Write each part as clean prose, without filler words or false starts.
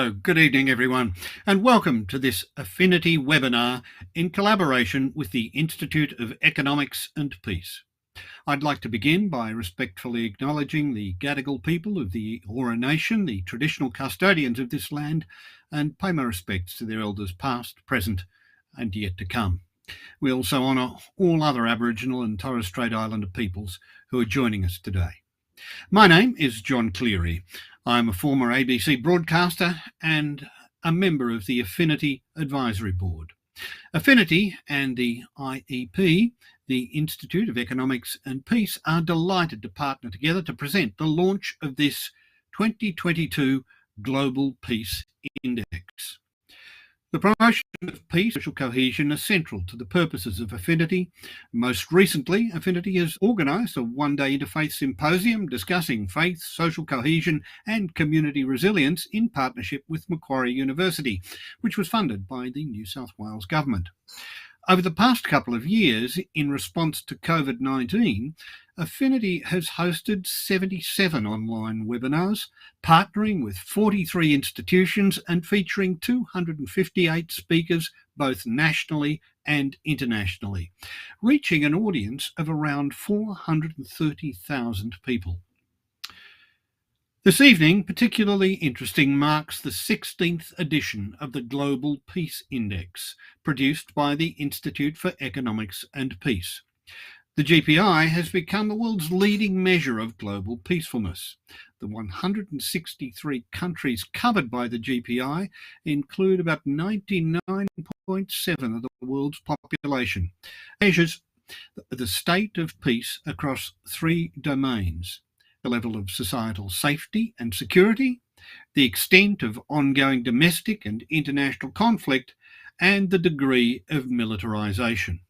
So, good evening, everyone, and welcome to this Affinity webinar in collaboration with the Institute of Economics and Peace. I'd like to begin by respectfully acknowledging the Gadigal people of the Eora Nation, the traditional custodians of this land, and pay my respects to their elders past, present, and yet to come. We also honour all other Aboriginal and Torres Strait Islander peoples who are joining us today. My name is John Cleary. I'm a former ABC broadcaster and a member of the Affinity Advisory Board. Affinity and the IEP, the Institute of Economics and Peace, are delighted to partner together to present the launch of this 2022 Global Peace Index. The promotion of peace and social cohesion are central to the purposes of Affinity. Most recently, Affinity has organised a one-day interfaith symposium discussing faith, social cohesion and community resilience in partnership with Macquarie University, which was funded by the New South Wales Government. Over the past couple of years, in response to COVID-19, Affinity has hosted 77 online webinars, partnering with 43 institutions and featuring 258 speakers, both nationally and internationally, reaching an audience of around 430,000 people. This evening, particularly interesting, marks the 16th edition of the Global Peace Index, produced by the Institute for Economics and Peace. The GPI has become the world's leading measure of global peacefulness. The 163 countries covered by the GPI include about 99.7% of the world's population. It measures the state of peace across three domains: the level of societal safety and security, the extent of ongoing domestic and international conflict, and the degree of militarisation.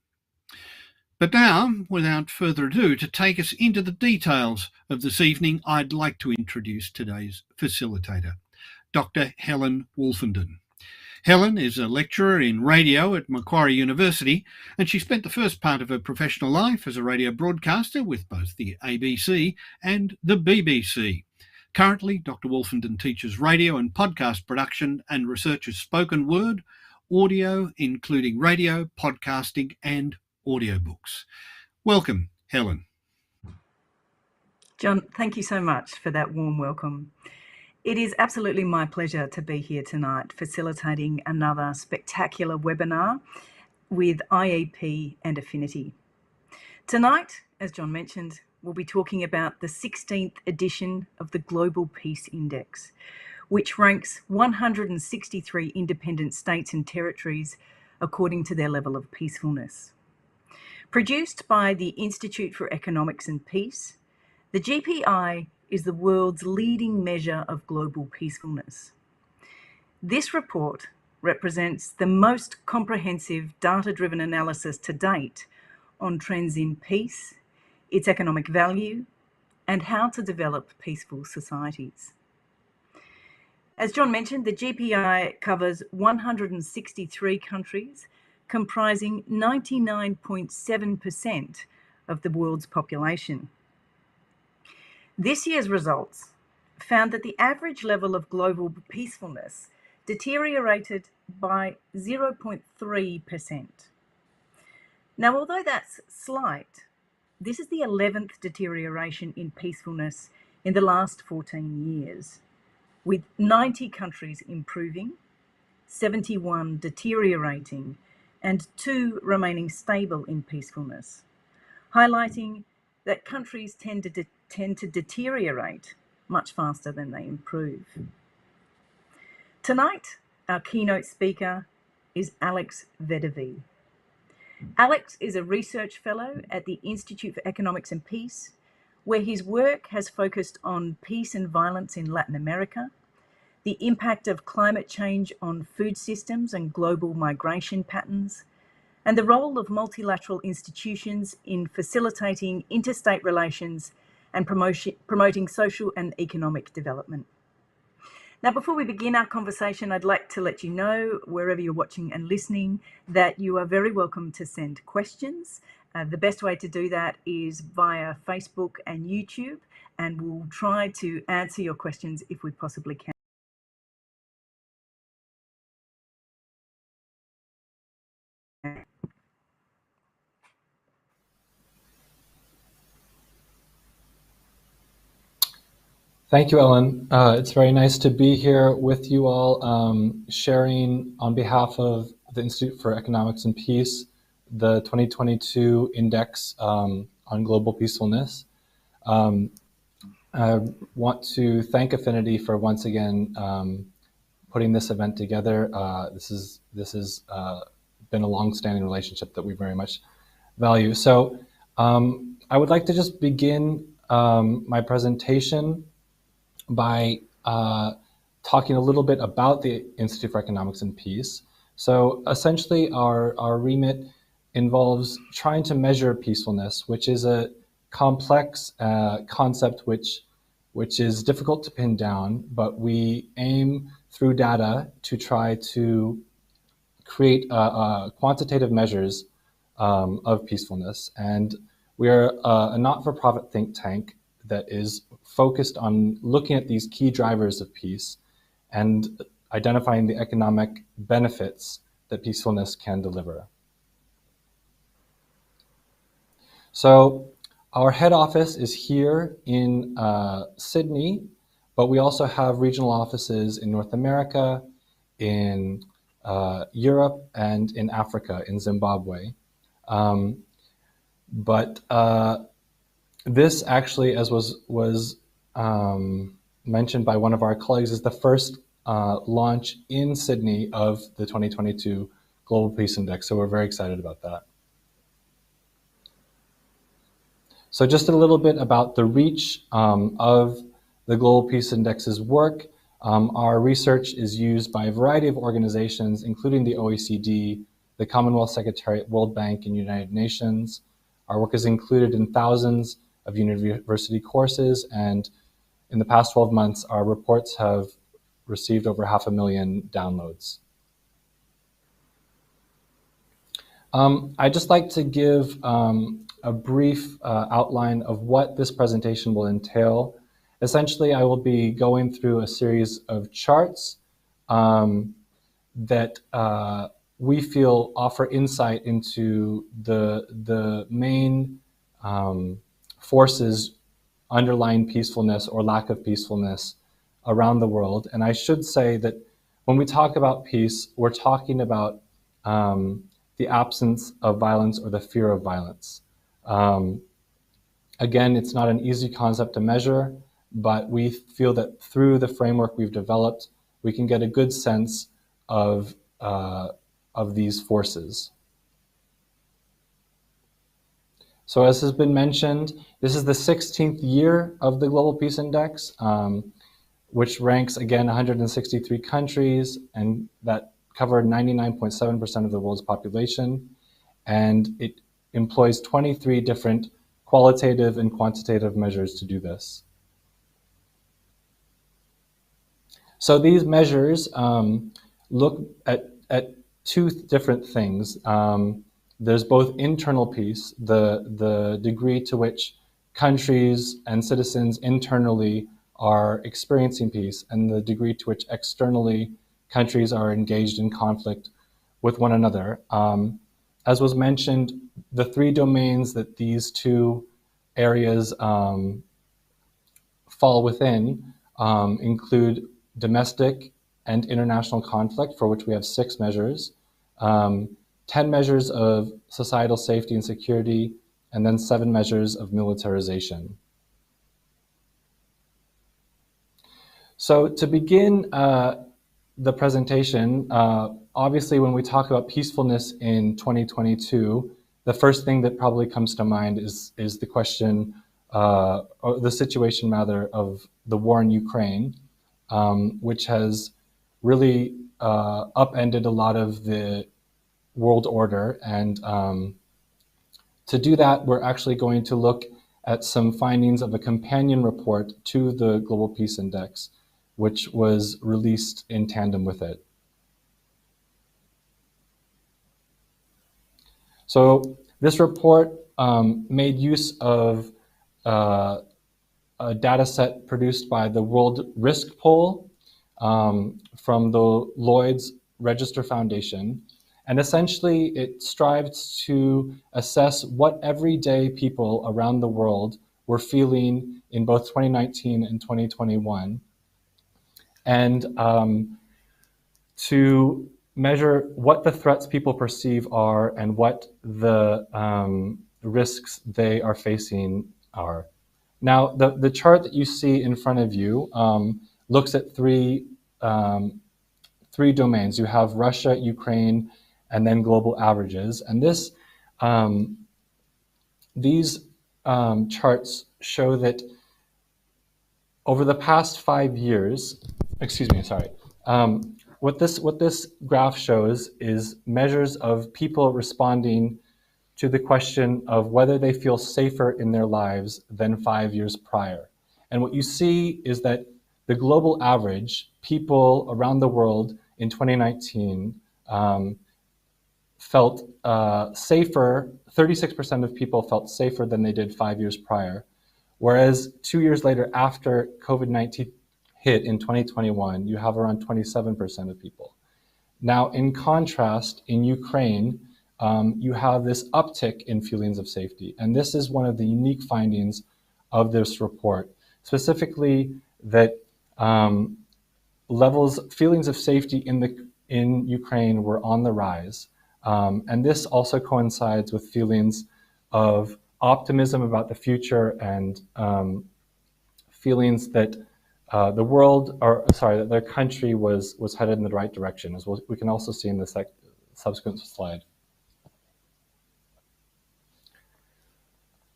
But now, without further ado, to take us into the details of this evening, I'd like to introduce today's facilitator, Dr. Helen Wolfenden. Helen is a lecturer in radio at Macquarie University, and she spent the first part of her professional life as a radio broadcaster with both the ABC and the BBC. Currently, Dr. Wolfenden teaches radio and podcast production and researches spoken word, audio, including radio, podcasting, and audiobooks. Welcome, Helen. John, thank you so much for that warm welcome. It is absolutely my pleasure to be here tonight facilitating another spectacular webinar with IEP and Affinity. Tonight, as John mentioned, we'll be talking about the 16th edition of the Global Peace Index, which ranks 163 independent states and territories according to their level of peacefulness. Produced by the Institute for Economics and Peace, the GPI is the world's leading measure of global peacefulness. This report represents the most comprehensive data-driven analysis to date on trends in peace, its economic value, and how to develop peaceful societies. As John mentioned, the GPI covers 163 countries, comprising 99.7% of the world's population. This year's results found that the average level of global peacefulness deteriorated by 0.3%. Now, although that's slight, this is the 11th deterioration in peacefulness in the last 14 years, with 90 countries improving, 71 deteriorating, and 2 remaining stable in peacefulness, highlighting that countries tend to deteriorate much faster than they improve. Tonight, our keynote speaker is Alex Vedevi. Alex is a research fellow at the Institute for Economics and Peace, where his work has focused on peace and violence in Latin America, the impact of climate change on food systems and global migration patterns, and the role of multilateral institutions in facilitating interstate relations and promoting social and economic development. Now, before we begin our conversation, I'd like to let you know, wherever you're watching and listening, that you are very welcome to send questions. The best way to do that is via Facebook and YouTube, and we'll try to answer your questions if we possibly can. Thank you, Ellen. It's very nice to be here with you all, sharing on behalf of the Institute for Economics and Peace, the 2022 Index on Global Peacefulness. I want to thank Affinity for once again putting this event together. This has been a long-standing relationship that we very much value. So I would like to just begin my presentation by talking a little bit about the Institute for Economics and Peace. So essentially our remit involves trying to measure peacefulness, which is a complex concept which is difficult to pin down, but we aim through data to try to create quantitative measures of peacefulness. And we are a not-for-profit think tank that is focused on looking at these key drivers of peace and identifying the economic benefits that peacefulness can deliver. So our head office is here in Sydney, but we also have regional offices in North America, in Europe, and in Africa, in Zimbabwe. But this actually, as was mentioned by one of our colleagues, is the first launch in Sydney of the 2022 Global Peace Index. So we're very excited about that. So just a little bit about the reach of the Global Peace Index's work. Our research is used by a variety of organizations, including the OECD, the Commonwealth Secretariat, World Bank, and United Nations. Our work is included in thousands of university courses, and in the past 12 months, our reports have received over 500,000 downloads. I'd just like to give a brief outline of what this presentation will entail. Essentially, I will be going through a series of charts that we feel offer insight into the main forces underlying peacefulness or lack of peacefulness around the world. And I should say that when we talk about peace, we're talking about the absence of violence or the fear of violence. Again, it's not an easy concept to measure, but we feel that through the framework we've developed, we can get a good sense of these forces. So as has been mentioned, this is the 16th year of the Global Peace Index, which ranks, again, 163 countries, and that covered 99.7% of the world's population. And it employs 23 different qualitative and quantitative measures to do this. So these measures look at two different things. There's both internal peace, the degree to which countries and citizens internally are experiencing peace, and the degree to which externally countries are engaged in conflict with one another. As was mentioned, the three domains that these two areas fall within include domestic and international conflict, for which we have 6 measures, 10 measures of societal safety and security, and then 7 measures of militarization. So to begin the presentation, obviously when we talk about peacefulness in 2022, the first thing that probably comes to mind is the question, or the situation rather, of the war in Ukraine, which has really upended a lot of the world order. And to do that, we're actually going to look at some findings of a companion report to the Global Peace Index, which was released in tandem with it. So this report made use of a data set produced by the World Risk Poll from the Lloyd's Register Foundation. And essentially, it strived to assess what everyday people around the world were feeling in both 2019 and 2021, and to measure what the threats people perceive are and what the risks they are facing are. Now, the chart that you see in front of you looks at three domains. You have Russia, Ukraine, and then global averages. And these charts show that over the past 5 years, what this graph shows is measures of people responding to the question of whether they feel safer in their lives than 5 years prior. And what you see is that the global average, people around the world in 2019 felt safer, 36% of people felt safer than they did 5 years prior. Whereas 2 years later, after COVID-19 hit in 2021, you have around 27% of people. Now, in contrast, in Ukraine, you have this uptick in feelings of safety. And this is one of the unique findings of this report, specifically that feelings of safety in Ukraine were on the rise. And this also coincides with feelings of optimism about the future and feelings that that their country was headed in the right direction, as we can also see in the subsequent slide.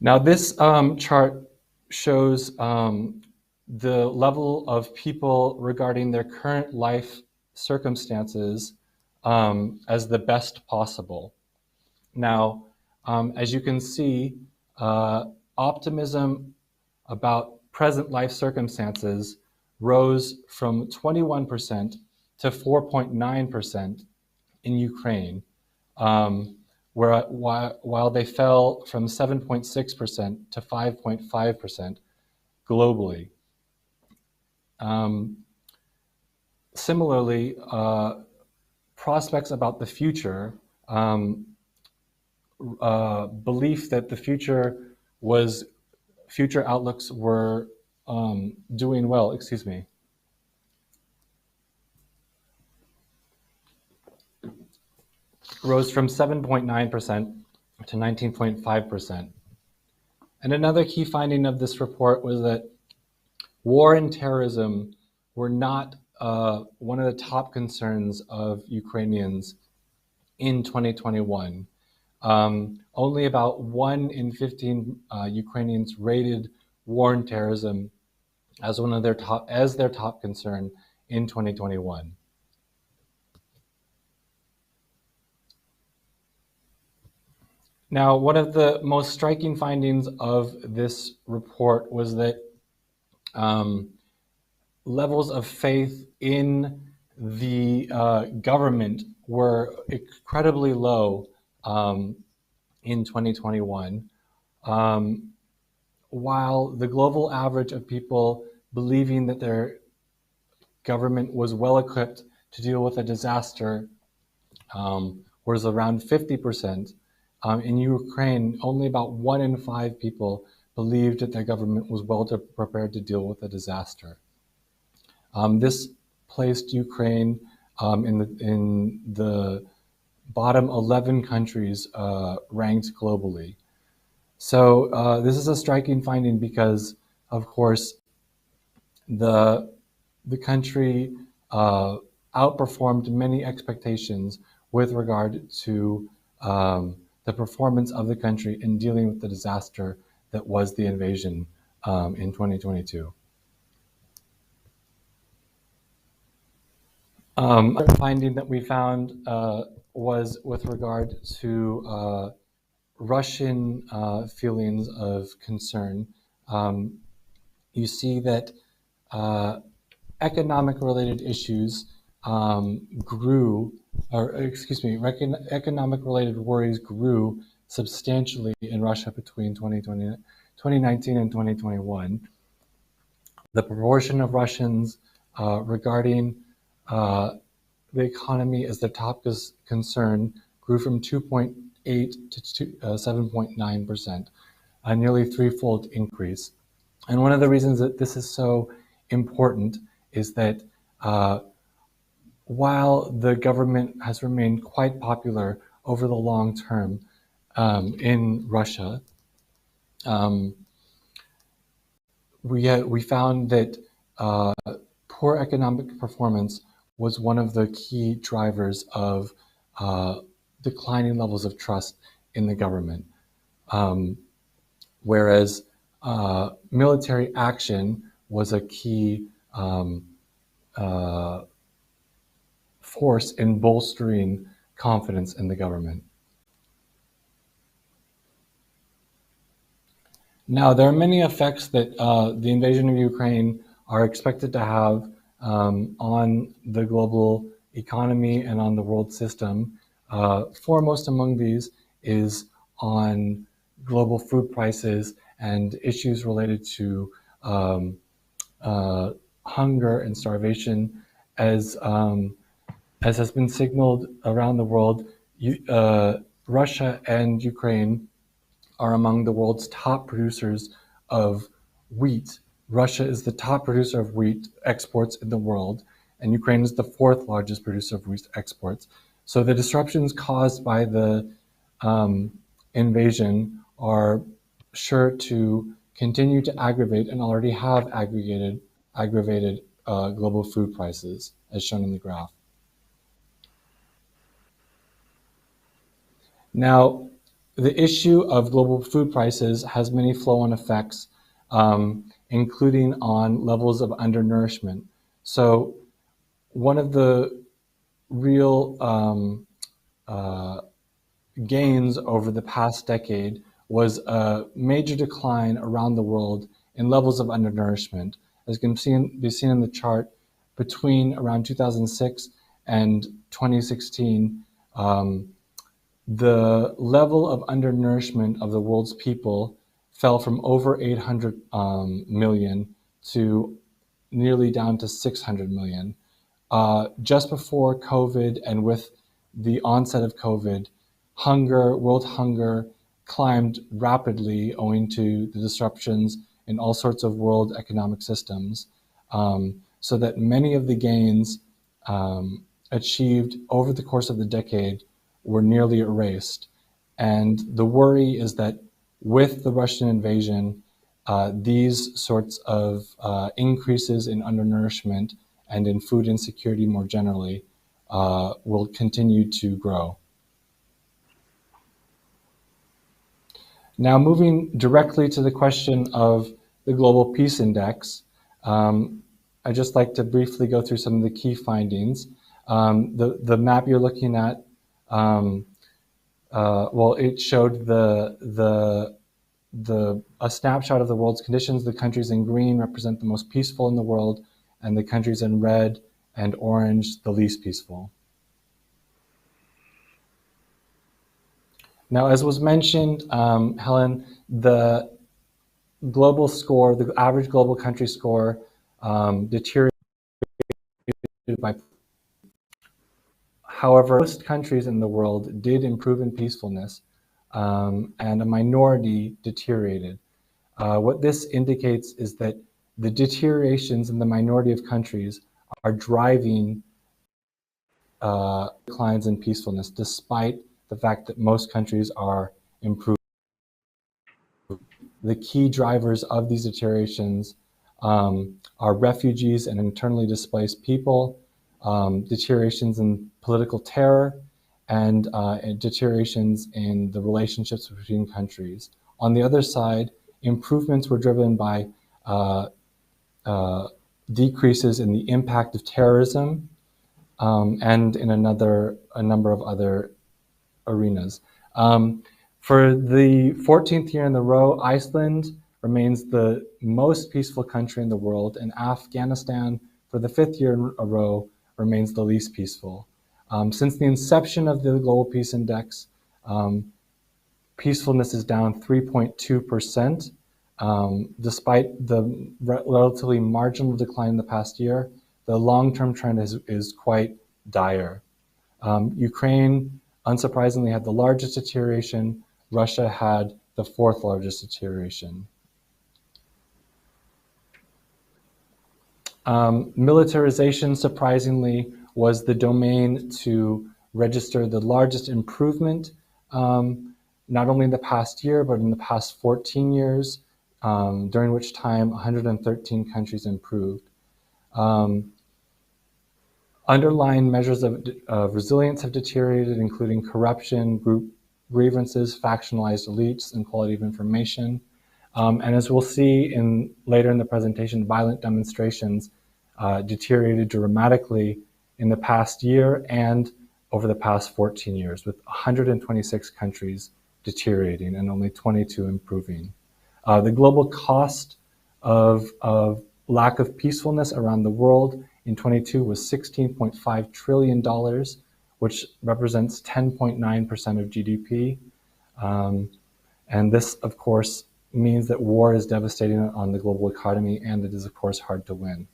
Now, this chart shows the level of people regarding their current life circumstances as the best possible. Now, as you can see, optimism about present life circumstances rose from 21% to 4.9% in Ukraine, while they fell from 7.6% to 5.5% globally. Similarly, prospects about the future, belief that the future outlooks were doing well, rose from 7.9% to 19.5%. And another key finding of this report was that war and terrorism were not one of the top concerns of Ukrainians in 2021. Only about 1 in 15 Ukrainians rated war and terrorism as their top concern in 2021. Now, one of the most striking findings of this report was that levels of faith in the government were incredibly low in 2021, while the global average of people believing that their government was well equipped to deal with a disaster was around 50%. In Ukraine, only about 1 in 5 people believed that their government was well prepared to deal with a disaster. This placed Ukraine in the bottom 11 countries ranked globally. So this is a striking finding because, of course, the country outperformed many expectations with regard to the performance of the country in dealing with the disaster that was the invasion in 2022. Another finding that we found was with regard to Russian feelings of concern. You see that economic-related issues economic-related worries grew substantially in Russia between 2019 and 2021. The proportion of Russians regarding the economy as their top concern grew from 2.8 to 7.9%, a nearly threefold increase. And one of the reasons that this is so important is that while the government has remained quite popular over the long term in Russia, we found that poor economic performance was one of the key drivers of declining levels of trust in the government. Whereas military action was a key force in bolstering confidence in the government. Now, there are many effects that the invasion of Ukraine are expected to have on the global economy and on the world system. Foremost among these is on global food prices and issues related to hunger and starvation. As has been signaled around the world, Russia and Ukraine are among the world's top producers of wheat. Russia is the top producer of wheat exports in the world, and Ukraine is the fourth largest producer of wheat exports. So the disruptions caused by the invasion are sure to continue to aggravate and already have aggravated global food prices, as shown in the graph. Now, the issue of global food prices has many flow-on effects, including on levels of undernourishment. So one of the real gains over the past decade was a major decline around the world in levels of undernourishment. As can be seen in the chart, between around 2006 and 2016, the level of undernourishment of the world's people fell from over 800 million to nearly down to 600 million. Just before COVID and with the onset of COVID, world hunger climbed rapidly owing to the disruptions in all sorts of world economic systems, so that many of the gains achieved over the course of the decade were nearly erased. And the worry is that with the Russian invasion, these sorts of increases in undernourishment and in food insecurity more generally will continue to grow. Now, moving directly to the question of the Global Peace Index, I'd just like to briefly go through some of the key findings. The map you're looking at, it showed a snapshot of the world's conditions. The countries in green represent the most peaceful in the world, and the countries in red and orange, the least peaceful. Now, as was mentioned, Helen, the global score, the average global country score, deteriorated by. However, most countries in the world did improve in peacefulness, and a minority deteriorated. What this indicates is that the deteriorations in the minority of countries are driving declines in peacefulness, despite the fact that most countries are improving. The key drivers of these deteriorations are refugees and internally displaced people, deteriorations in political terror, and deteriorations in the relationships between countries. On the other side, improvements were driven by decreases in the impact of terrorism and in a number of other arenas. For the 14th year in a row, Iceland remains the most peaceful country in the world, and Afghanistan, for the 5th year in a row, remains the least peaceful. Since the inception of the Global Peace Index, peacefulness is down 3.2%. Despite the relatively marginal decline in the past year, the long-term trend is quite dire. Ukraine, unsurprisingly, had the largest deterioration. Russia had the 4th largest deterioration. Militarization, surprisingly, was the domain to register the largest improvement, not only in the past year, but in the past 14 years, during which time 113 countries improved. Underlying measures of resilience have deteriorated, including corruption, group grievances, factionalized elites, and quality of information. And as we'll see later in the presentation, violent demonstrations deteriorated dramatically in the past year and over the past 14 years, with 126 countries deteriorating and only 22 improving. The global cost of lack of peacefulness around the world in 22 was $16.5 trillion, which represents 10.9% of GDP. And this, of course, means that war is devastating on the global economy, and it is, of course, hard to win.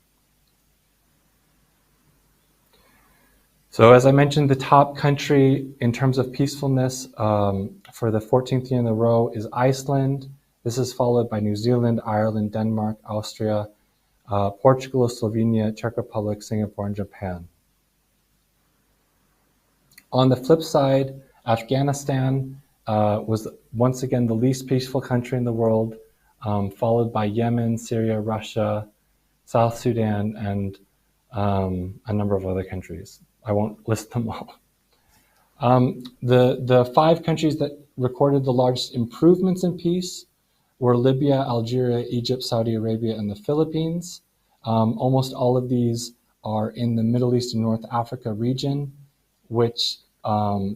So as I mentioned, the top country in terms of peacefulness for the 14th year in a row is Iceland. This is followed by New Zealand, Ireland, Denmark, Austria, Portugal, Slovenia, Czech Republic, Singapore, and Japan. On the flip side, Afghanistan was once again the least peaceful country in the world, followed by Yemen, Syria, Russia, South Sudan, and a number of other countries. I won't list them all. The 5 countries that recorded the largest improvements in peace were Libya, Algeria, Egypt, Saudi Arabia, and the Philippines. Almost all of these are in the Middle East and North Africa region, which,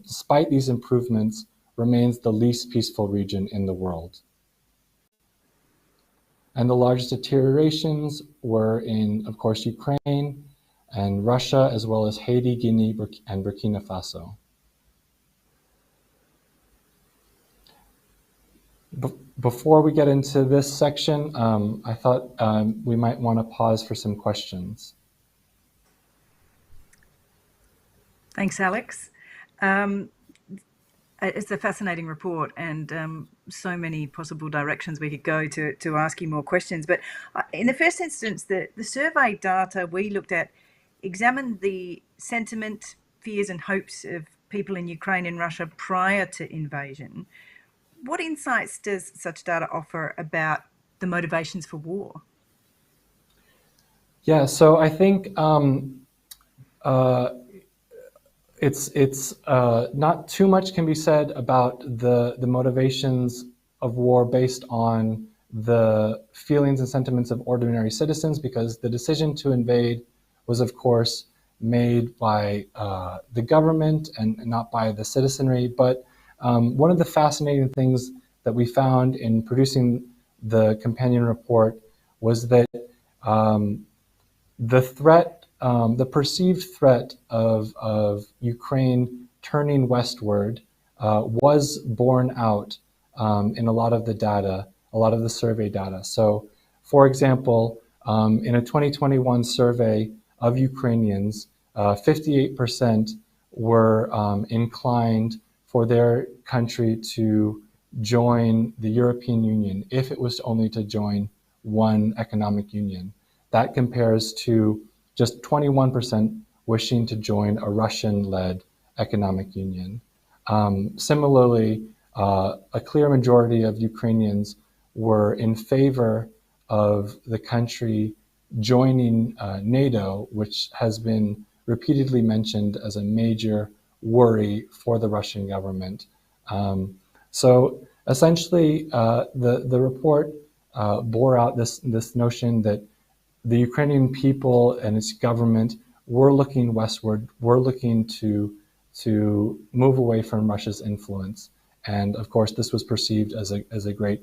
despite these improvements, remains the least peaceful region in the world. And the largest deteriorations were in, of course, Ukraine and Russia, as well as Haiti, Guinea, and Burkina Faso. Before we get into this section, I thought we might want to pause for some questions. Thanks, Alex. It's a fascinating report, and so many possible directions we could go to ask you more questions. But in the first instance, the survey data we looked at examined the sentiment, fears and hopes of people in Ukraine and Russia prior to invasion. What insights does such data offer about the motivations for war? Yeah, so I think it's not too much can be said about the motivations of war based on the feelings and sentiments of ordinary citizens, because the decision to invade was, of course, made by the government and not by the citizenry. But one of the fascinating things that we found in producing the companion report was that the threat, the perceived threat of Ukraine turning westward was borne out in a lot of the data, a lot of the survey data. So, for example, in a 2021 survey of Ukrainians, 58% were inclined for their country to join the European Union if it was only to join one economic union. That compares to just 21% wishing to join a Russian-led economic union. Similarly, a clear majority of Ukrainians were in favor of the country joining NATO, which has been repeatedly mentioned as a major worry for the Russian government. So essentially, the report bore out this notion that the Ukrainian people and its government were looking westward, were looking to move away from Russia's influence. And of course, this was perceived as a great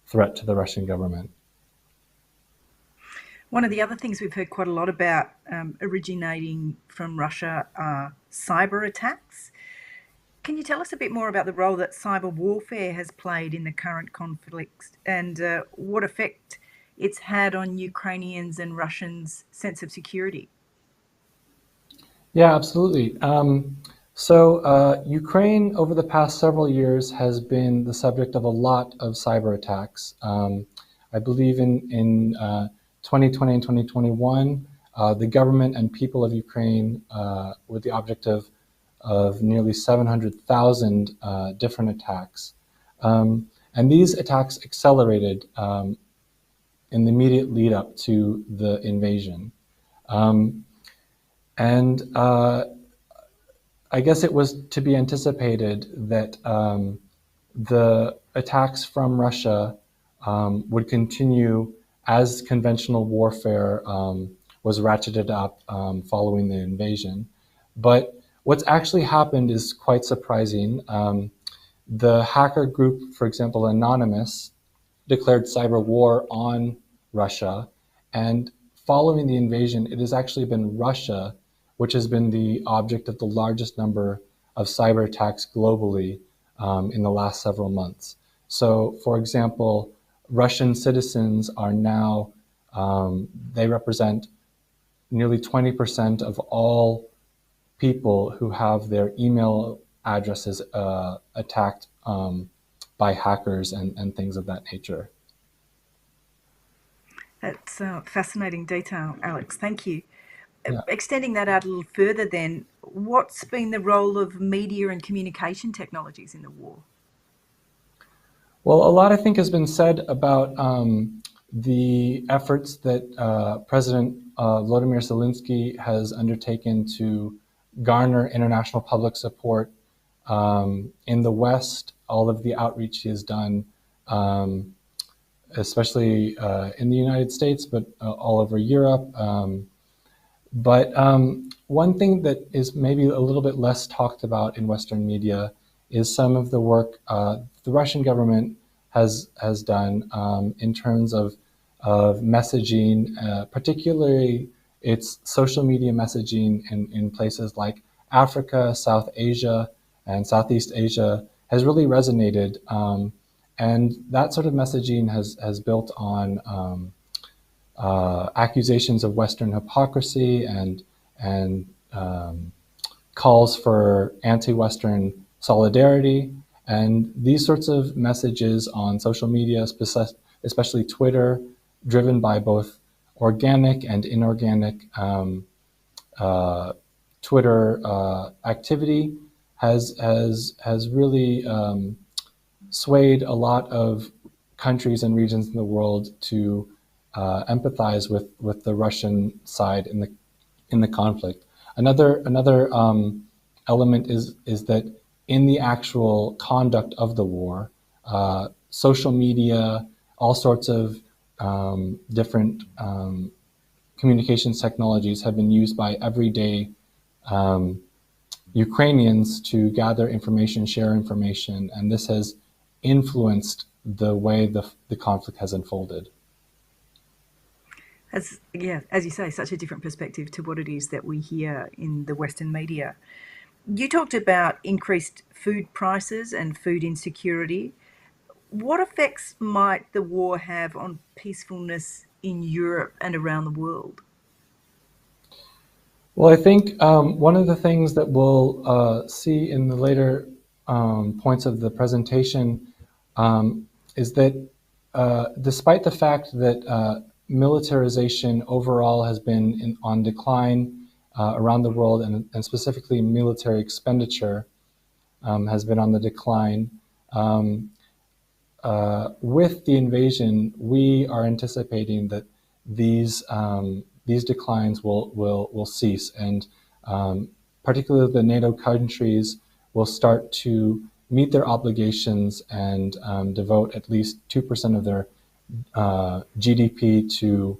threat to the Russian government. One of the other things we've heard quite a lot about originating from Russia are cyber attacks. Can you tell us a bit more about the role that cyber warfare has played in the current conflict and what effect it's had on Ukrainians and Russians' sense of security? Yeah, absolutely. So Ukraine, over the past several years, has been the subject of a lot of cyber attacks. I believe in 2020 and 2021, the government and people of Ukraine were the object of nearly 700,000 different attacks. And these attacks accelerated in the immediate lead up to the invasion. I guess it was to be anticipated that the attacks from Russia would continue as conventional warfare was ratcheted up following the invasion. But what's actually happened is quite surprising. The hacker group, for example, Anonymous, declared cyber war on Russia. And following the invasion, it has actually been Russia which has been the object of the largest number of cyber attacks globally in the last several months. So, for example, Russian citizens are now, they represent nearly 20% of all people who have their email addresses attacked by hackers and things of that nature. That's fascinating detail, Alex. Thank you. Yeah. Extending that out a little further then, what's been the role of media and communication technologies in the war? Well, a lot, I think, has been said about the efforts that President Volodymyr Zelensky has undertaken to garner international public support in the West, all of the outreach he has done, especially in the United States, but all over Europe. But one thing that is maybe a little bit less talked about in Western media is some of the work the Russian government has done in terms of messaging, particularly its social media messaging in places like Africa, South Asia, and Southeast Asia has really resonated. And that sort of messaging has built on accusations of Western hypocrisy and calls for anti-Western solidarity. And these sorts of messages on social media, especially Twitter, driven by both organic and inorganic Twitter activity, has really swayed a lot of countries and regions in the world to empathize with the Russian side in the conflict. Another element is that in the actual conduct of the war, social media, all sorts of different communications technologies have been used by everyday Ukrainians to gather information, share information, and this has influenced the way the conflict has unfolded. As you say, such a different perspective to what it is that we hear in the Western media. You talked about increased food prices and food insecurity. What effects might the war have on peacefulness in Europe and around the world? Well, I think one of the things that we'll see in the later points of the presentation is that despite the fact that militarization overall has been on decline around the world, and specifically military expenditure has been on the decline, with the invasion, we are anticipating that these declines will cease, and particularly the NATO countries will start to meet their obligations and devote at least 2% of their GDP to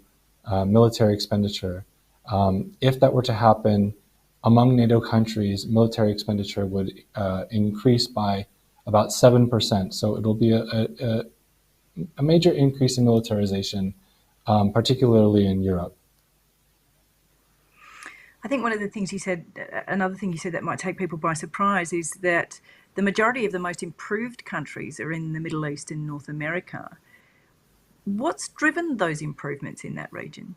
military expenditure. If that were to happen, among NATO countries, military expenditure would increase by about 7%. So it'll be a major increase in militarization, particularly in Europe. I think one of the things you said, another thing you said that might take people by surprise is that the majority of the most improved countries are in the Middle East and North America. What's driven those improvements in that region?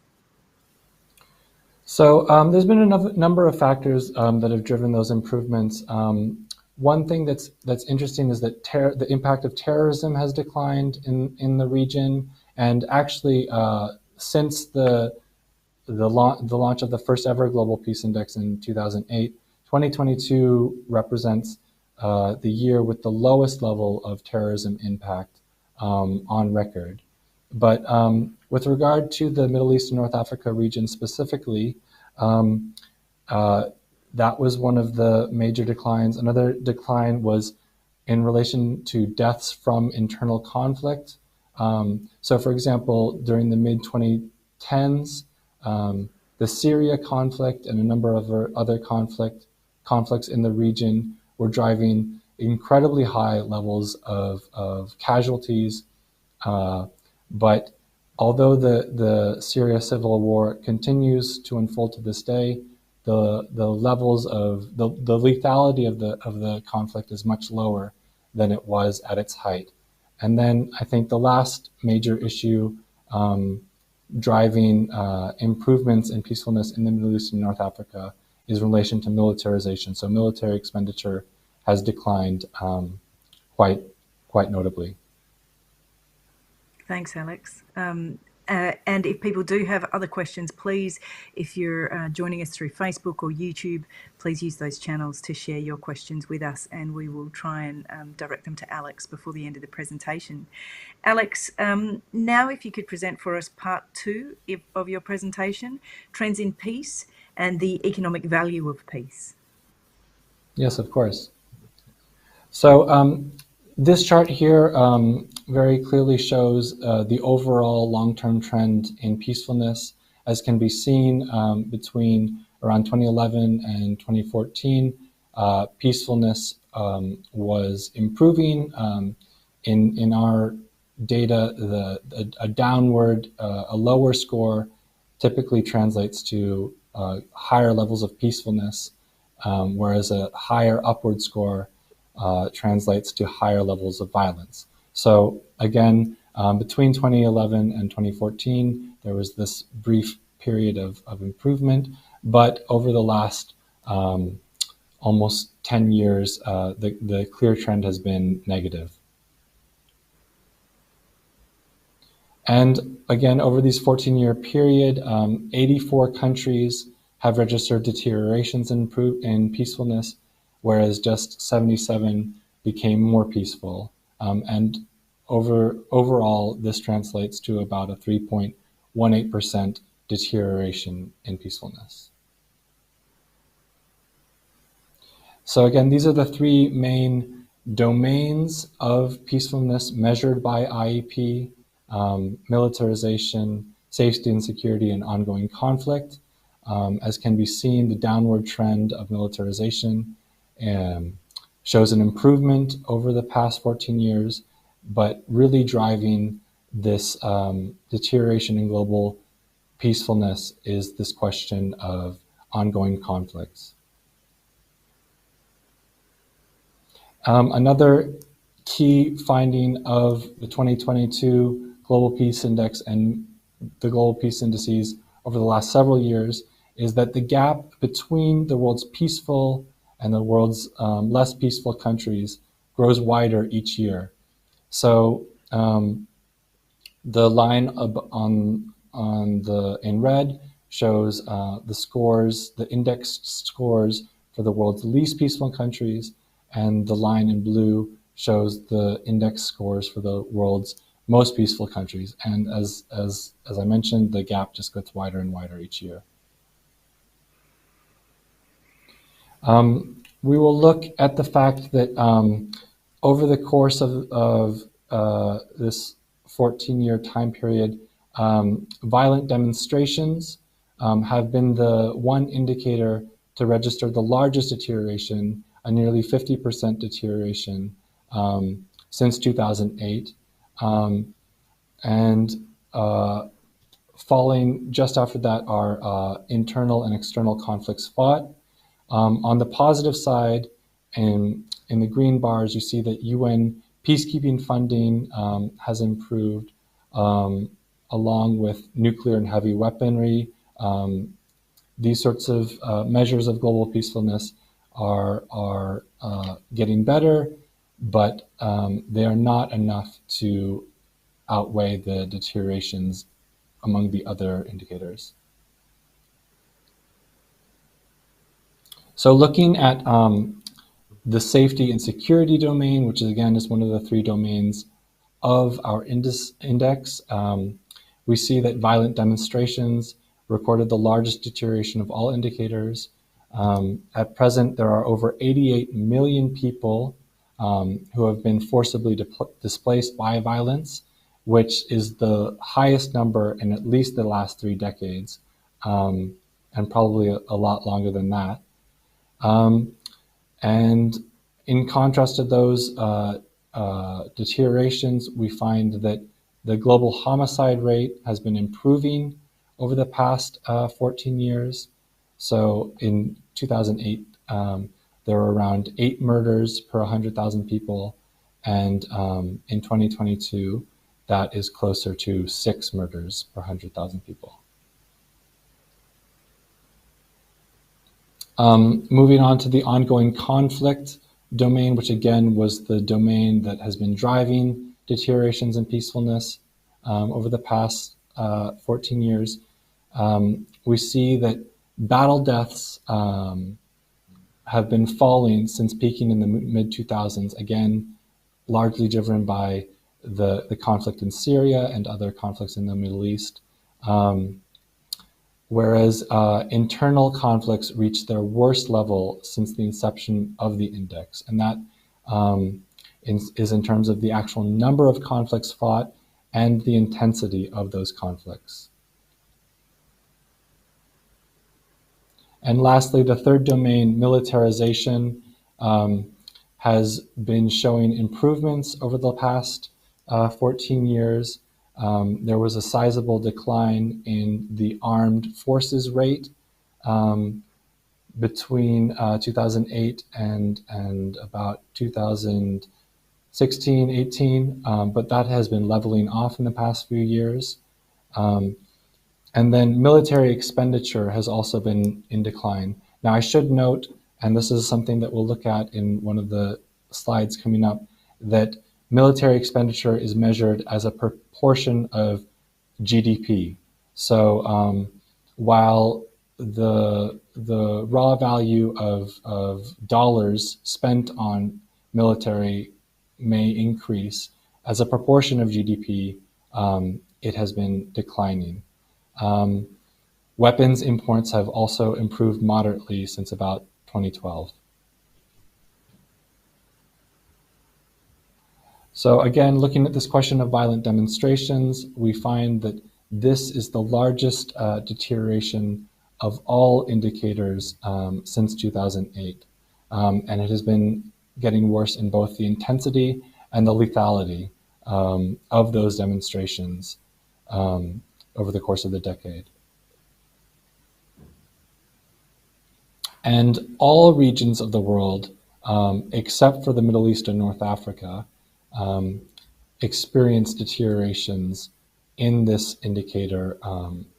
So there's been a number of factors that have driven those improvements. One thing that's interesting is that the impact of terrorism has declined in the region, and actually since the the launch of the first ever Global Peace Index in 2008, 2022 represents the year with the lowest level of terrorism impact on record. But with regard to the Middle East and North Africa region specifically, that was one of the major declines. Another decline was in relation to deaths from internal conflict. So, for example, during the mid-2010s, the Syria conflict and a number of other conflicts in the region were driving incredibly high levels of casualties. But although the Syria civil war continues to unfold to this day, the levels of the lethality of the conflict is much lower than it was at its height. And then I think the last major issue driving improvements in peacefulness in the Middle East and North Africa is in relation to militarization. So military expenditure has declined quite notably. Thanks, Alex. And if people do have other questions, please, if you're joining us through Facebook or YouTube, please use those channels to share your questions with us, and we will try and direct them to Alex before the end of the presentation. Alex, now if you could present for us part 2 of your presentation, Trends in Peace and the Economic Value of Peace. Yes, of course. So this chart here very clearly shows the overall long-term trend in peacefulness, as can be seen between around 2011 and 2014. Peacefulness was improving. In our data, a downward, a lower score typically translates to higher levels of peacefulness, whereas a higher upward score translates to higher levels of violence. So again, between 2011 and 2014, there was this brief period of improvement, but over the last almost 10 years, the clear trend has been negative. And again, over these 14-year period, 84 countries have registered deteriorations in peacefulness, whereas just 77 became more peaceful. And overall, this translates to about a 3.18% deterioration in peacefulness. So again, these are the 3 main domains of peacefulness measured by IEP: militarization, safety and security, and ongoing conflict. As can be seen, the downward trend of militarization shows an improvement over the past 14 years, but really driving this deterioration in global peacefulness is this question of ongoing conflicts. Another key finding of the 2022 Global Peace Index and the Global Peace Indices over the last several years is that the gap between the world's peaceful and the world's less peaceful countries grows wider each year. So the line in red shows the scores, the indexed scores for the world's least peaceful countries, and the line in blue shows the index scores for the world's most peaceful countries. And as I mentioned, the gap just gets wider and wider each year. We will look at the fact that over the course of this 14-year time period, violent demonstrations have been the one indicator to register the largest deterioration, a nearly 50% deterioration since 2008. Following just after that are internal and external conflicts fought. On the positive side, in the green bars, you see that UN peacekeeping funding has improved, along with nuclear and heavy weaponry. These sorts of measures of global peacefulness are getting better, but they are not enough to outweigh the deteriorations among the other indicators. So looking at the safety and security domain, which is again is one of the three domains of our index, we see that violent demonstrations recorded the largest deterioration of all indicators. At present, there are over 88 million people who have been forcibly displaced by violence, which is the highest number in at least the last 3 decades, and probably a lot longer than that. And in contrast to those deteriorations, we find that the global homicide rate has been improving over the past 14 years. So in 2008, there were around 8 murders per 100,000 people. And in 2022, that is closer to 6 murders per 100,000 people. Moving on to the ongoing conflict domain, which again was the domain that has been driving deteriorations in peacefulness over the past 14 years. We see that battle deaths have been falling since peaking in the mid-2000s, again, largely driven by the conflict in Syria and other conflicts in the Middle East. Whereas internal conflicts reached their worst level since the inception of the index. And that is in terms of the actual number of conflicts fought and the intensity of those conflicts. And lastly, the third domain, militarization, has been showing improvements over the past 14 years. There was a sizable decline in the armed forces rate between 2008 and about 2016, 18, but that has been leveling off in the past few years. And then military expenditure has also been in decline. Now, I should note, and this is something that we'll look at in one of the slides coming up, that military expenditure is measured as a proportion of GDP. So while the raw value of dollars spent on military may increase, as a proportion of GDP, it has been declining. Weapons imports have also improved moderately since about 2012. So again, looking at this question of violent demonstrations, we find that this is the largest deterioration of all indicators since 2008. And it has been getting worse in both the intensity and the lethality of those demonstrations over the course of the decade. And all regions of the world, except for the Middle East and North Africa, experienced deteriorations in this indicator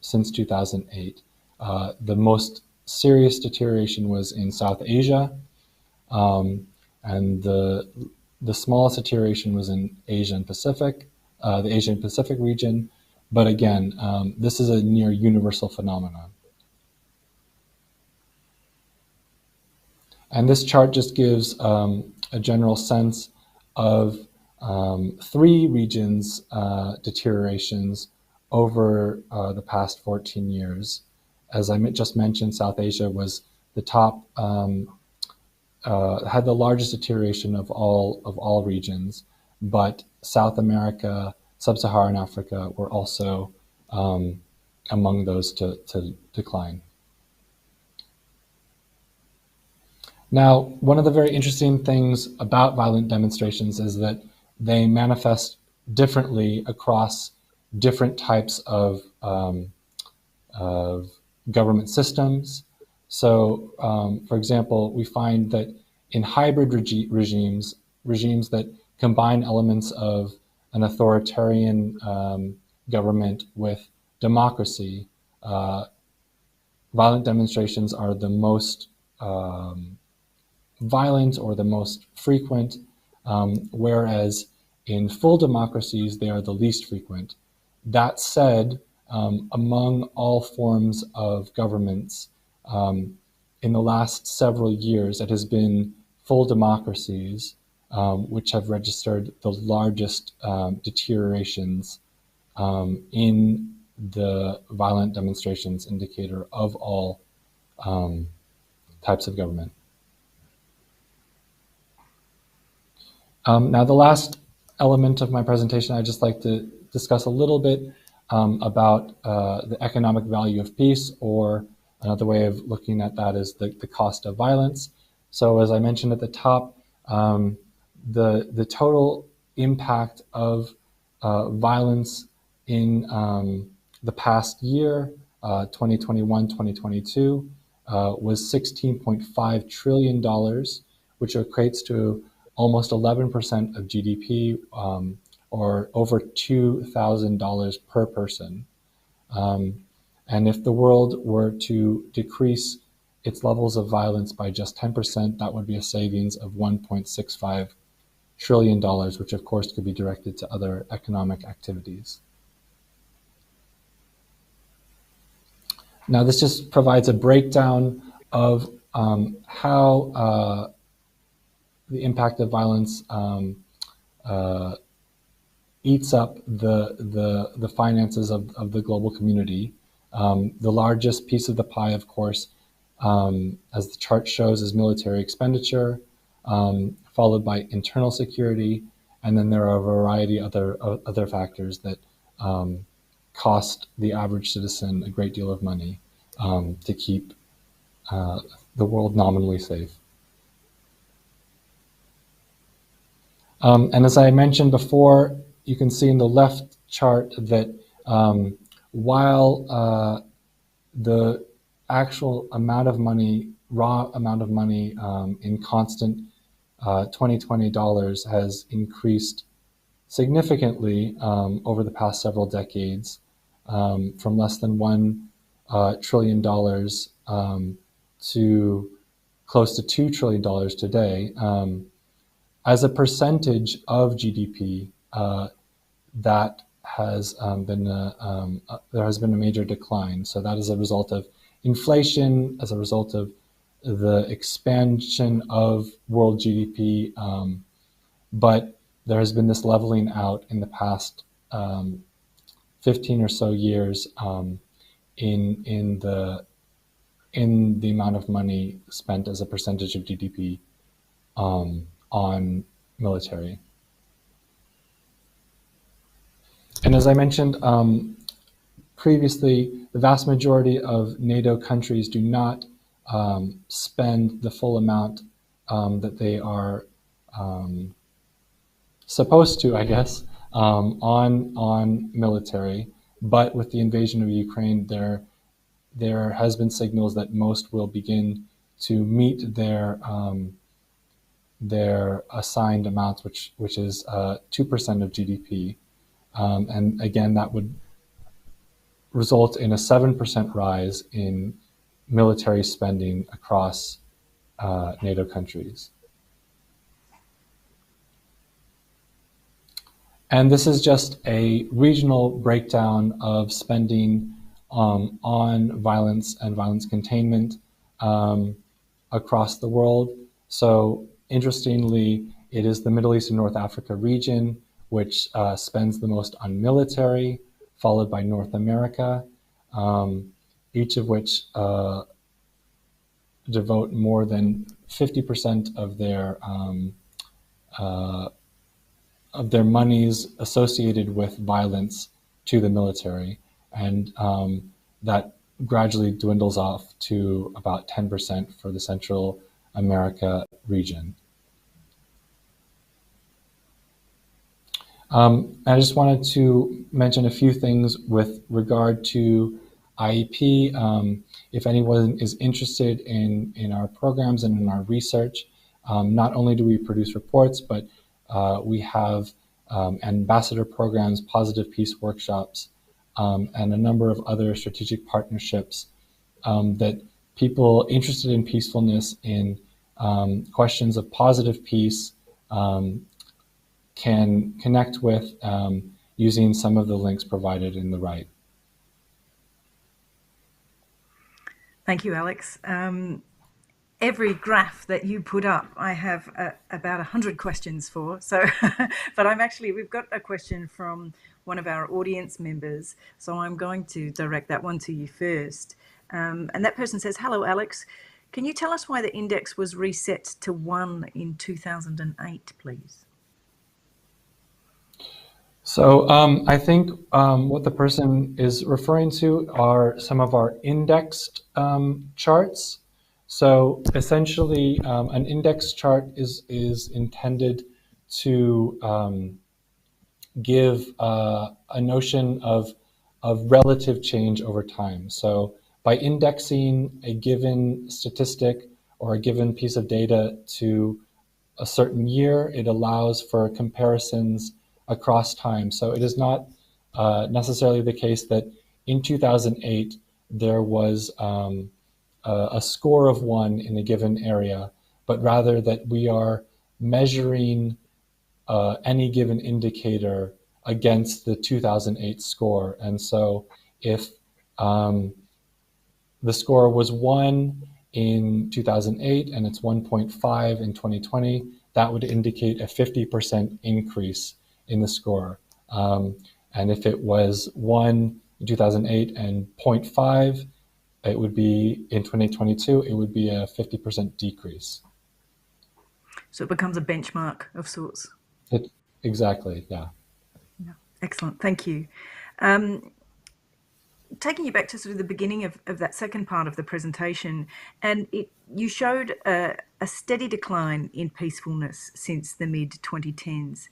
since 2008. The most serious deterioration was in South Asia, and the smallest deterioration was in Asia and Pacific, the Asia and Pacific region. But again, this is a near universal phenomenon. And this chart just gives a general sense of 3 regions' deteriorations over the past 14 years. As I just mentioned, South Asia was the top, had the largest deterioration of all regions, but South America, Sub-Saharan Africa were also among those to decline. Now, one of the very interesting things about violent demonstrations is that they manifest differently across different types of government systems. So, for example, we find that in hybrid regimes that combine elements of an authoritarian government with democracy, violent demonstrations are the most violent or the most frequent, whereas in full democracies, they are the least frequent. That said, among all forms of governments, in the last several years, it has been full democracies which have registered the largest deteriorations in the violent demonstrations indicator of all types of government. Now, the last element of my presentation, I'd just like to discuss a little bit about the economic value of peace, or another way of looking at that is the cost of violence. So as I mentioned at the top, the total impact of violence in the past year, 2021, 2022, was $16.5 trillion, which equates to almost 11% of GDP, or over $2,000 per person. And if the world were to decrease its levels of violence by just 10%, that would be a savings of $1.65 trillion, which of course could be directed to other economic activities. Now, this just provides a breakdown of how the impact of violence eats up the finances of the global community. The largest piece of the pie, of course, as the chart shows, is military expenditure, followed by internal security, and then there are a variety of other factors that cost the average citizen a great deal of money to keep the world nominally safe. And as I mentioned before, you can see in the left chart that while the actual amount of money, raw amount of money in constant 2020 dollars has increased significantly over the past several decades, from less than $1 trillion to close to $2 trillion today. As a percentage of GDP, that has there has been a major decline. So that is a result of inflation, as a result of the expansion of world GDP, but there has been this leveling out in the past 15 or so years in the amount of money spent as a percentage of GDP on military. And as I mentioned previously, the vast majority of NATO countries do not spend the full amount that they are supposed to, I guess, on military. But with the invasion of Ukraine, there has been signals that most will begin to meet their assigned amounts, which is 2% of GDP. And again, that would result in a 7% rise in military spending across NATO countries. And this is just a regional breakdown of spending on violence and violence containment across the world. So interestingly, it is the Middle East and North Africa region which spends the most on military, followed by North America, each of which devote more than 50% of their monies associated with violence to the military, and that gradually dwindles off to about 10% for the Central America region. I just wanted to mention a few things with regard to IEP. If anyone is interested in our programs and in our research, not only do we produce reports, but we have ambassador programs, positive peace workshops, and a number of other strategic partnerships that people interested in peacefulness, in questions of positive peace, can connect with using some of the links provided in the right. Thank you, Alex. every graph that you put up, I have about 100 questions for. So, but we've got a question from one of our audience members. So I'm going to direct that one to you first. And that person says, "Hello, Alex. Can you tell us why the index was reset to 1 in 2008, please?" So I think what the person is referring to are some of our indexed charts. So essentially, an index chart is intended to give a notion of relative change over time. So by indexing a given statistic or a given piece of data to a certain year, it allows for comparisons across time. So it is not necessarily the case that in 2008 there was a score of 1 in a given area, but rather that we are measuring any given indicator against the 2008 score. And so if the score was 1 in 2008 and it's 1.5 in 2020, that would indicate a 50% increase in the score. And if it was 1 in 2008 and 0.5, it would be in 2022, it would be a 50% decrease. So it becomes a benchmark of sorts. Exactly, yeah. Excellent, thank you. Taking you back to sort of the beginning of that second part of the presentation, and you showed a steady decline in peacefulness since the mid-2010s.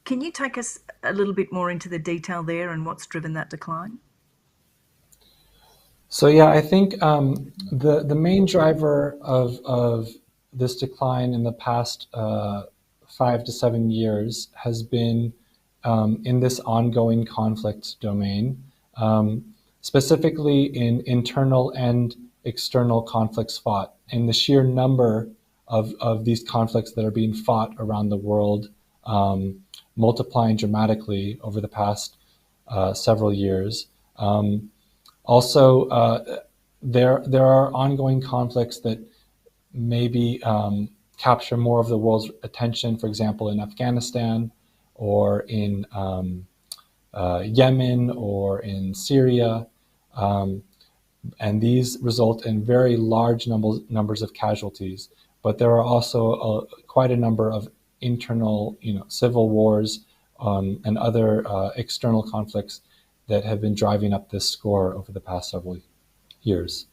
Can you take us a little bit more into the detail there and what's driven that decline? So yeah, I think the main driver of this decline in the past 5 to 7 years has been in this ongoing conflict domain, specifically in internal and external conflicts fought, and the sheer number of these conflicts that are being fought around the world multiplying dramatically over the past several years. Also, there are ongoing conflicts that maybe capture more of the world's attention, for example, in Afghanistan or in Yemen or in Syria. And these result in very large numbers of casualties. But there are also quite a number of internal, civil wars and other external conflicts that have been driving up this score over the past several years.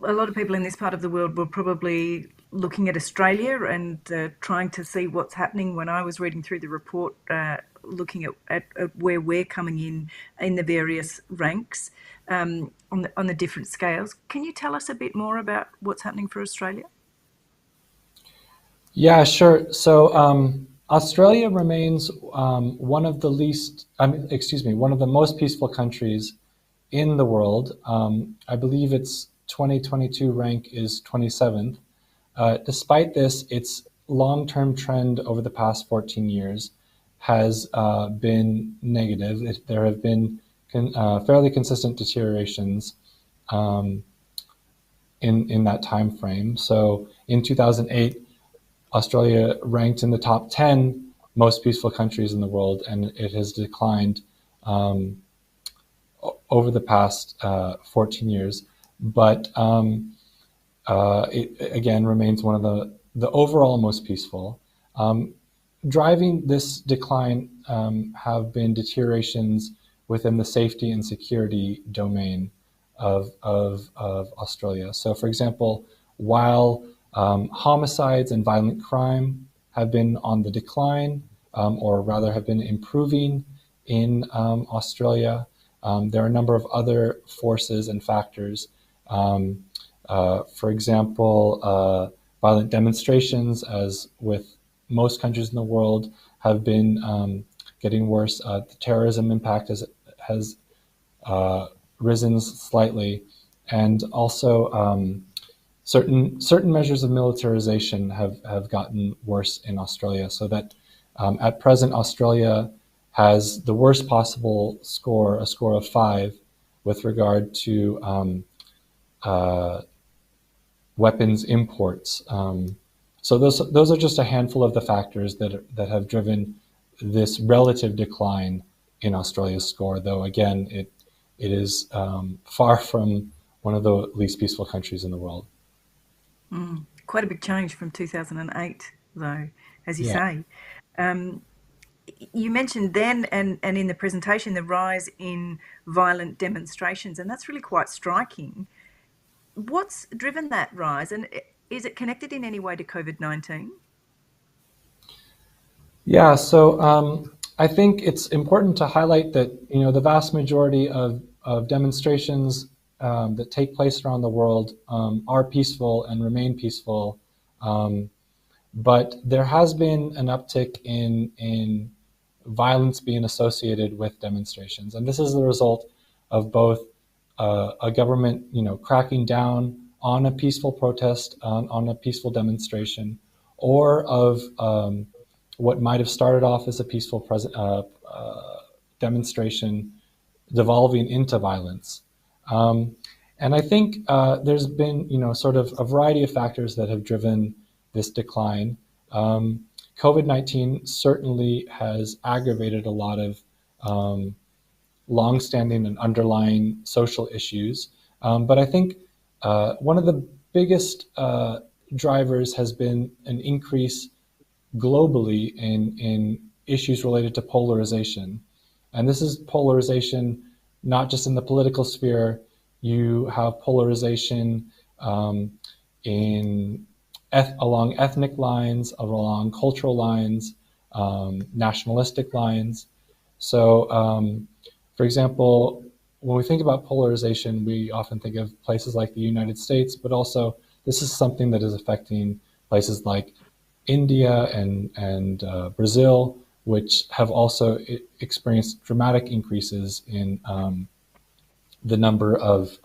A lot of people in this part of the world were probably looking at Australia and trying to see what's happening. When I was reading through the report, looking at where we're coming in the various ranks on the different scales. Can you tell us a bit more about what's happening for Australia? Yeah, sure. So Australia remains one of the one of the most peaceful countries in the world. I believe its 2022 rank is 27th. Despite this, its long-term trend over the past 14 years has been negative. There have been fairly consistent deteriorations in that time frame. So in 2008, Australia ranked in the top 10 most peaceful countries in the world, and it has declined over the past 14 years. But it again remains one of the overall most peaceful. Driving this decline have been deteriorations within the safety and security domain of Australia. So, for example, while homicides and violent crime have been on the decline, or rather have been improving in Australia, there are a number of other forces and factors. For example, violent demonstrations, as with most countries in the world, have been getting worse. The terrorism impact has risen slightly, and also certain measures of militarization have gotten worse in Australia, so that at present Australia has the worst possible score, a score of 5, with regard to weapons imports. So those are just a handful of the factors that have driven this relative decline in Australia's score. Though again, it is far from one of the least peaceful countries in the world. Quite a big change from 2008, though, as you Yeah. say. You mentioned then and in the presentation the rise in violent demonstrations, and that's really quite striking. What's driven that rise, and is it connected in any way to COVID-19? Yeah, so I think it's important to highlight that the vast majority of demonstrations that take place around the world are peaceful and remain peaceful, but there has been an uptick in violence being associated with demonstrations, and this is the result of both a government cracking down on a peaceful protest, on a peaceful demonstration, or of what might have started off as a peaceful demonstration devolving into violence. And I think there's been, sort of a variety of factors that have driven this decline. COVID-19 certainly has aggravated a lot of longstanding and underlying social issues. But I think one of the biggest drivers has been an increase globally in issues related to polarization. And this is polarization not just in the political sphere. You have polarization along ethnic lines, along cultural lines, nationalistic lines. So, for example, when we think about polarization, we often think of places like the United States, but also this is something that is affecting places like India and Brazil, which have also experienced dramatic increases in the number of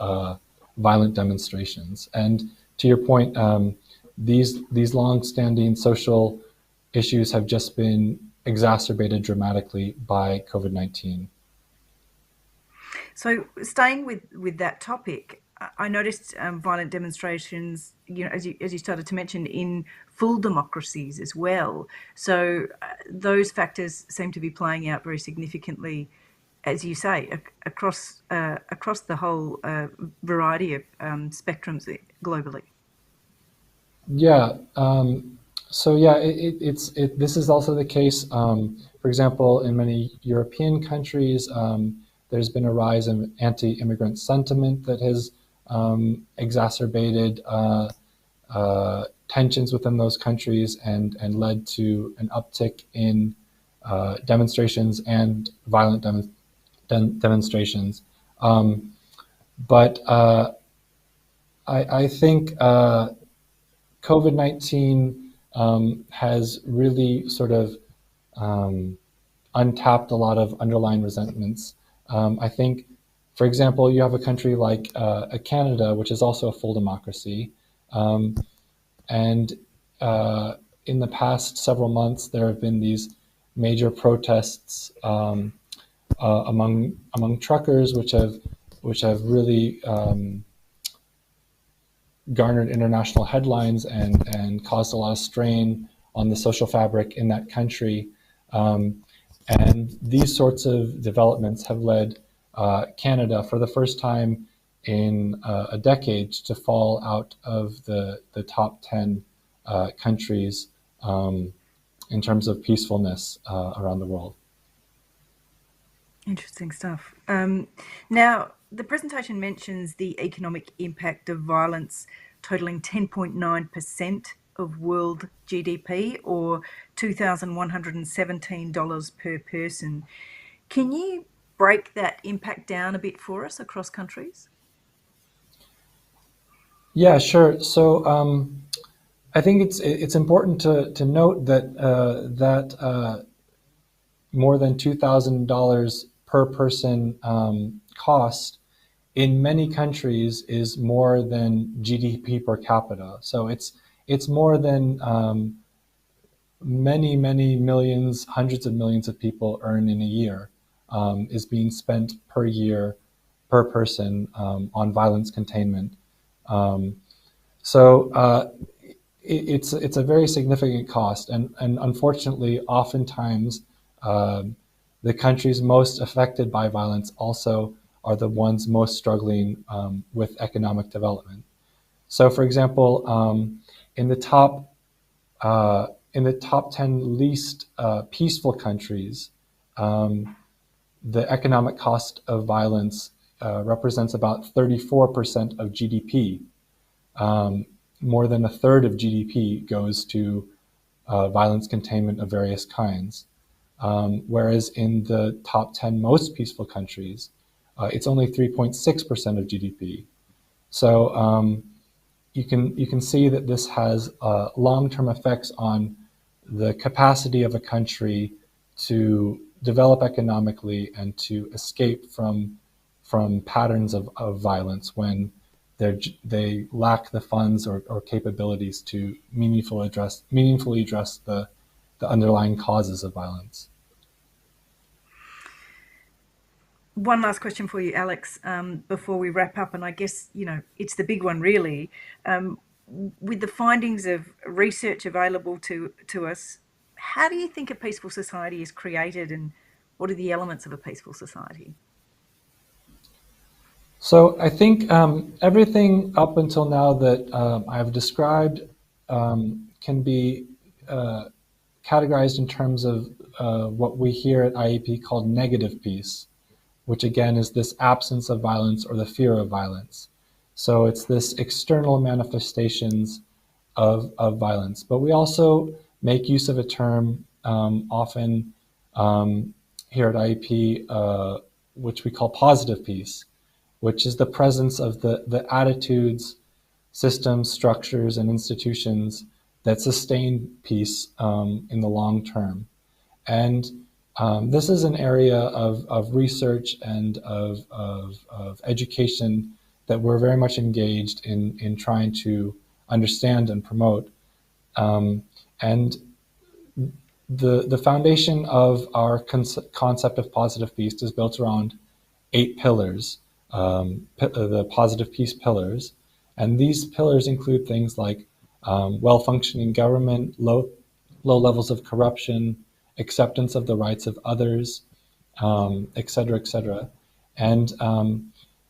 violent demonstrations. And to your point, these long-standing social issues have just been exacerbated dramatically by COVID-19. So, staying with that topic, I noticed violent demonstrations, as you started to mention, in full democracies as well. So, those factors seem to be playing out very significantly, as you say, across the whole variety of spectrums globally. Yeah. So yeah, this is also the case. For example, in many European countries, there's been a rise in anti-immigrant sentiment that has exacerbated tensions within those countries and led to an uptick in demonstrations and violent demonstrations. But I think COVID-19 has really sort of untapped a lot of underlying resentments. I think, for example, you have a country like Canada, which is also a full democracy. And in the past several months, there have been these major protests among truckers, which have really garnered international headlines and caused a lot of strain on the social fabric in that country. And these sorts of developments have led Canada, for the first time in a decade, to fall out of the top 10 countries in terms of peacefulness around the world. Interesting stuff. Now, the presentation mentions the economic impact of violence totaling 10.9% of world GDP, or $2,117 per person. Can you break that impact down a bit for us across countries? Yeah, sure. So I think it's important to note that more than $2,000 per person cost in many countries is more than GDP per capita. So it's more than many millions, hundreds of millions of people earn in a year is being spent per year per person on violence containment. So it's a very significant cost, and unfortunately, oftentimes the countries most affected by violence also are the ones most struggling with economic development. So, for example, in the top in the top 10 least peaceful countries, the economic cost of violence represents about 34% of GDP. More than a third of GDP goes to violence containment of various kinds. Whereas in the top 10 most peaceful countries, it's only 3.6% of GDP. So you can see that this has long-term effects on the capacity of a country to develop economically and to escape from patterns of violence when they lack the funds or capabilities to meaningfully address the underlying causes of violence. One last question for you, Alex, before we wrap up, and I guess, it's the big one really. With the findings of research available to us, how do you think a peaceful society is created, and what are the elements of a peaceful society? So I think everything up until now that I've described can be categorized in terms of what we here at IEP called negative peace, which again is this absence of violence or the fear of violence. So it's this external manifestations of violence. But we also make use of a term often here at IEP, which we call positive peace, which is the presence of the attitudes, systems, structures, and institutions that sustain peace in the long term. And this is an area of research and of education that we're very much engaged in trying to understand and promote. And the foundation of our concept of positive peace is built around 8 pillars, the positive peace pillars. And these pillars include things like well-functioning government, low levels of corruption, acceptance of the rights of others, et cetera, et cetera. And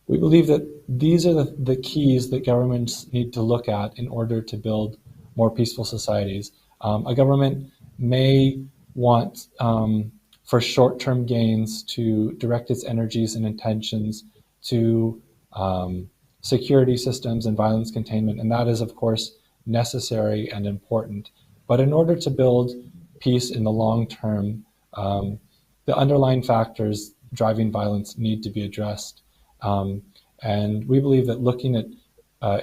we believe that these are the keys that governments need to look at in order to build more peaceful societies. A government may want, for short-term gains, to direct its energies and intentions to security systems and violence containment, and that is, of course, necessary and important. But in order to build peace in the long term, the underlying factors driving violence need to be addressed. And we believe that looking at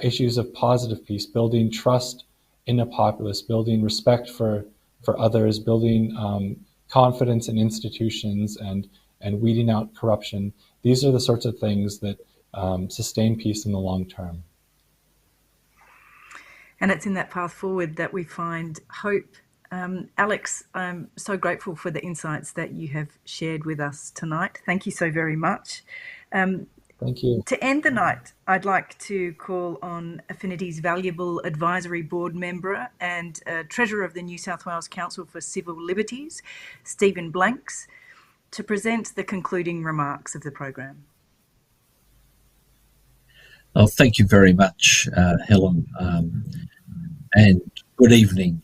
issues of positive peace, building trust in a populace, building respect for others, building confidence in institutions, and weeding out corruption, these are the sorts of things that sustain peace in the long term. And it's in that path forward that we find hope. Alex, I'm so grateful for the insights that you have shared with us tonight. Thank you so very much. Thank you. To end the night, I'd like to call on Affinity's valuable advisory board member and Treasurer of the New South Wales Council for Civil Liberties, Stephen Blanks, to present the concluding remarks of the program. Well, thank you very much, Helen, and good evening,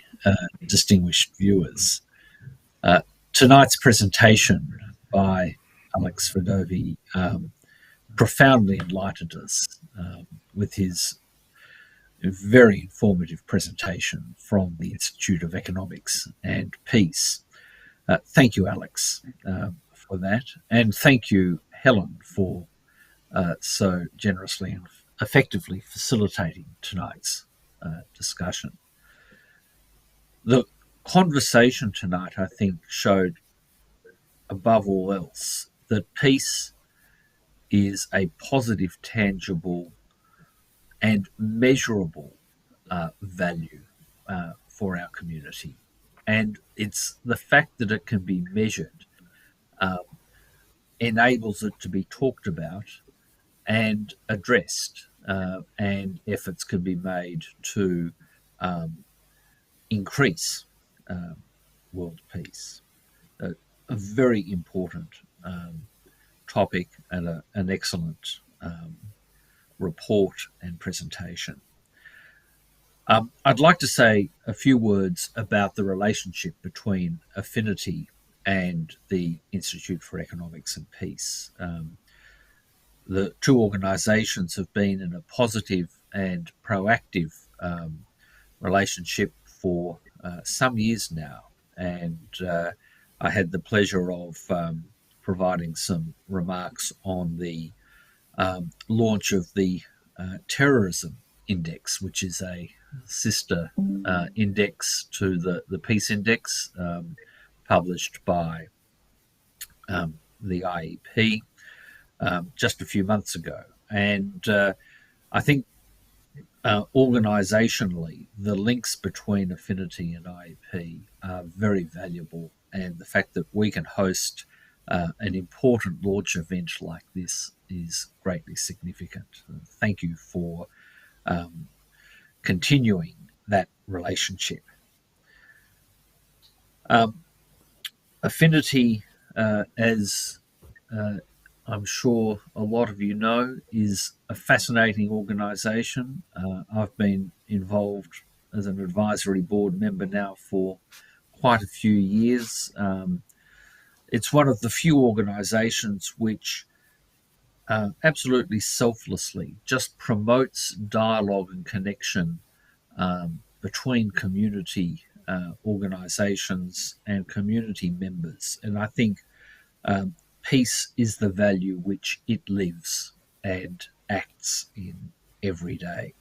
distinguished viewers. Tonight's presentation by Alex Vidovi profoundly enlightened us with his very informative presentation from the Institute of Economics and Peace. Thank you, Alex, for that, and thank you, Helen, for so generously and effectively facilitating tonight's discussion. The conversation tonight, I think, showed above all else that peace is a positive, tangible, and measurable value for our community. And it's the fact that it can be measured enables it to be talked about and addressed and efforts can be made to increase world peace. A very important topic and an excellent report and presentation. I'd like to say a few words about the relationship between Affinity and the Institute for Economics and Peace. The two organisations have been in a positive and proactive relationship for some years now, and I had the pleasure of providing some remarks on the launch of the terrorism index, which is a sister index to the peace index, published by the IEP just a few months ago. And I think organisationally, the links between Affinity and IEP are very valuable, and the fact that we can host an important launch event like this is greatly significant. Thank you for continuing that relationship. Affinity, as I'm sure a lot of you know, is a fascinating organisation. I've been involved as an advisory board member now for quite a few years. It's one of the few organisations which absolutely selflessly just promotes dialogue and connection between community organisations and community members. And I think peace is the value which it lives and acts in every day.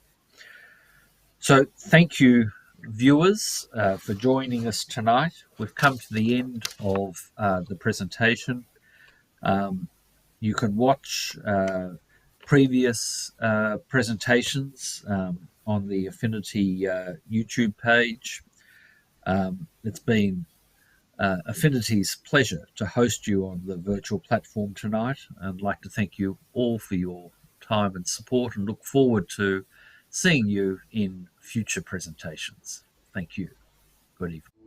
So thank you, viewers, for joining us tonight. We've come to the end of the presentation. You can watch previous presentations on the Affinity YouTube page. It's been Affinity's pleasure to host you on the virtual platform tonight. I'd like to thank you all for your time and support, and look forward to seeing you in future presentations. Thank you. Good evening.